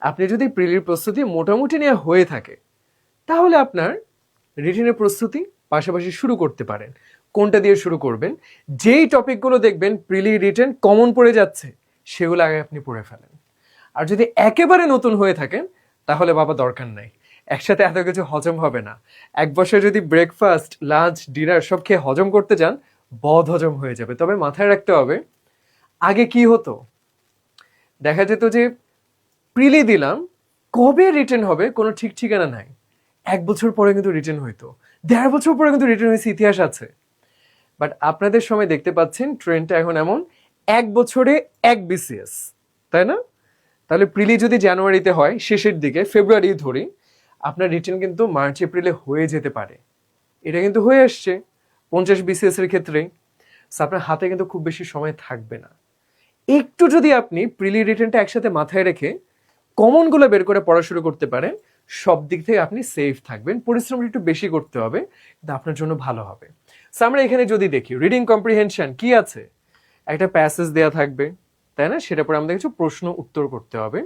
আপনি যদি প্রিলির প্রস্তুতি মোটামুটি নেওয়া হয়ে থাকে তাহলে আপনার রিটেনের প্রস্তুতি পাশাপাশি শুরু করতে পারেন। কোনটা দিয়ে শুরু করবেন? যেই টপিকগুলো দেখবেন প্রিলি রিটেন কমন পড়ে যাচ্ছে সেগুলো আগে আপনি পড়ে ফেলেন। আর যদি একেবারে নতুন হয়ে থাকেন তাহলে বাবা দরকার নাই, একসাথে এত কিছু হজম হবে না। এক বছর যদি ব্রেকফাস্ট লাঞ্চ ডিনার সব খেয়ে হজম করতে যান বদ হজম হয়ে যাবে। তবে মাথায় রাখতে হবে আগে কি হতো, দেখা যেত যে প্রিলি দিলাম, কবে রিটেন হবে কোনো ঠিক ঠিকানা নাই। 1 বছর পরে কিন্তু রিটেন হইতো, 1.5 বছর পরে কিন্তু রিটেন হয়েছে, ইতিহাস আছে। বাট আপনাদের সময় দেখতে পাচ্ছেন ট্রেন্ডটা এখন এমন 1 বছরে 1 BCS, তাই না? তাহলে প্রিলি যদি জানুয়ারিতে হয় শেষের দিকে, ফেব্রুয়ারি ধরি, আপনার রিটেন কিন্তু মার্চ এপ্রিলে হয়ে যেতে পারে। এটা কিন্তু হয়ে আসছে 50 BCS এর ক্ষেত্রে। আপনার হাতে কিন্তু খুব বেশি সময় থাকবে না। একটু যদি আপনি প্রিলি রিটেনটা একসাথে মাথায় রেখে কমনগুলো বের করে পড়া শুরু করতে পারেন, সব দিক থেকে আপনি সেফ থাকবেন। পরিশ্রমটা একটু বেশি করতে হবে, কিন্তু আপনার জন্য ভালো হবে। আমরা এখানে যদি দেখি রিডিং কম্প্রিহেনশন কি আছে, একটা প্যাসেজ দেওয়া থাকবে, তাই না? সেটার পর আমাদের কিছু প্রশ্ন উত্তর করতে হবে।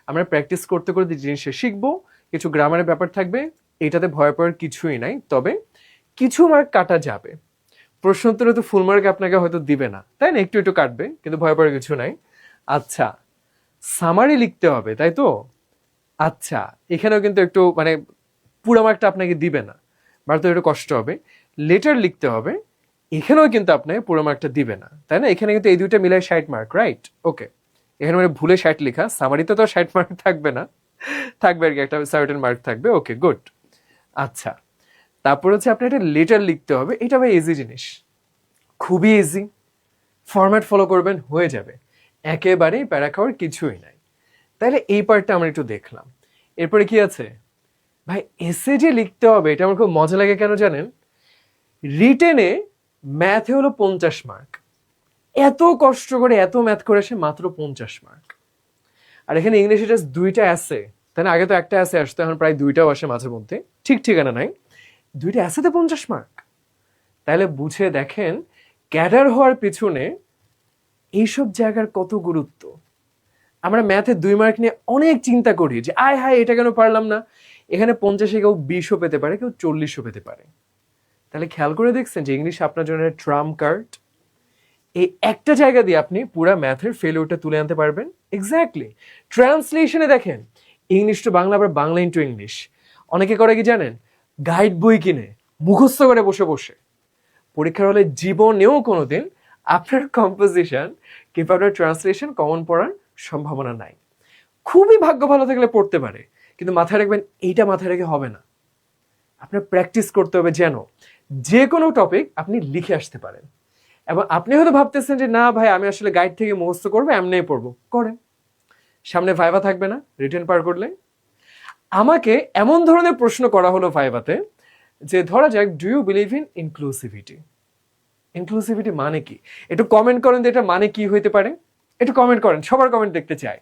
আমরা প্র্যাকটিস করতে করতে জিনিসটা শিখবো। কিছু গ্রামারের ব্যাপার থাকবে, এটাতে ভয় পাওয়ার কিছুই নাই। তবে কিছু মার্ক কাটা যাবে। প্রশ্ন উত্তরে তো ফুল মার্ক আপনাকে হয়তো দিবে না, তাই না? একটু একটু কাটবে, কিন্তু ভয় পাওয়ার কিছু নাই। আচ্ছা, সামারি লিখতে হবে, তাই তো? আচ্ছা, এখানেও কিন্তু একটু মানে পুরো মার্কটা আপনাকে দিবে না, তো একটু কষ্ট হবে। লেটার লিখতে হবে, এখানেও কিন্তু আপনাকে পুরো মার্কটা দিবে না, তাই না? এখানে কিন্তু এই দুইটা মিলাই 60 মার্ক, রাইট? ওকে, এখানে মানে ভুলে 60 লেখা, সামারিতে তো 60 মার্ক থাকবে না, থাকবে আর কি একটা সার্টেন মার্ক থাকবে। ওকে, গুড। আচ্ছা, তারপর হচ্ছে আপনার একটা লেটার লিখতে হবে। এটা ভাই ইজি জিনিস, খুবই ইজি। ফরম্যাট ফলো করবেন, হয়ে যাবে। একেবারেই প্যারা খাওয়ার কিছুই নাই। তাহলে এই পার্টটা আমরা একটু দেখলাম। এরপরে কি আছে ভাই? এসে যে লিখতে হবে, এটা আমার খুব মজা লাগে, কেন জানেন? রিটেনে ম্যাথে হলো 50 মার্ক, এত কষ্ট করে এত ম্যাথ করে সে মাত্র 50 মার্ক। আর এখানে ইংলিশে জাস্ট 2টা অ্যাসে, তাই না? আগে তো একটা অ্যাসে আসতো, এখন প্রায় 2টাও আসে মাঝে মধ্যে, ঠিক ঠিকানা নাই। 2টা অ্যাসেতে 50 মার্ক, তাহলে বুঝে দেখেন ক্যাডার হওয়ার পিছনে এইসব জায়গার কত গুরুত্ব। আমরা ম্যাথে 2 মার্ক নিয়ে অনেক চিন্তা করি যে আয় হায় এটা কেন পারলাম না। এখানে 50-এ কেউ 20ও পেতে পারে, কেউ 40ও পেতে পারে। তাহলে খেয়াল করে দেখছেন যে ইংলিশ আপনার জন্য ট্রাম্প কার্ড। এই একটা জায়গা দিয়ে আপনি পুরো ম্যাথের ফেলিওরটা তুলে আনতে পারবেন। এক্স্যাক্টলি। ট্রান্সলেশনে দেখেন ইংলিশ টু বাংলা, আবার বাংলা ইন্টু ইংলিশ। অনেকে করে কি জানেন? গাইড বই কিনে মুখস্থ করে বসে বসে পরীক্ষার হলে জীবনেও কোনোদিন আপনার কম্পোজিশন কিংবা আপনার ট্রান্সলেশন কমন পড়ার সম্ভাবনা নাই। খুবই ভাগ্য ভালো থাকলে পড়তে পারে, কিন্তু মাথায় রাখবেন এইটা মাথায় রেখে হবে না। আপনার প্র্যাকটিস করতে হবে যেন যে কোনো টপিক আপনি লিখে আসতে পারেন। এবং আপনি হয়তো ভাবতেছেন যে না ভাই আমি আসলে গাইড থেকে মুখস্থ করবো, এমনি পড়বো, করেন। সামনে ভাইভা থাকবে না রিটেন পার করলে? আমাকে এমন ধরনের প্রশ্ন করা হলো ভাইভাতে যে ধরা যাক, do you believe in inclusivity? Inclusivity মানে কি? একটু কমেন্ট করেন তো, এটা মানে কি হইতে পারে? একটু কমেন্ট করেন, সবার কমেন্ট দেখতে চাই।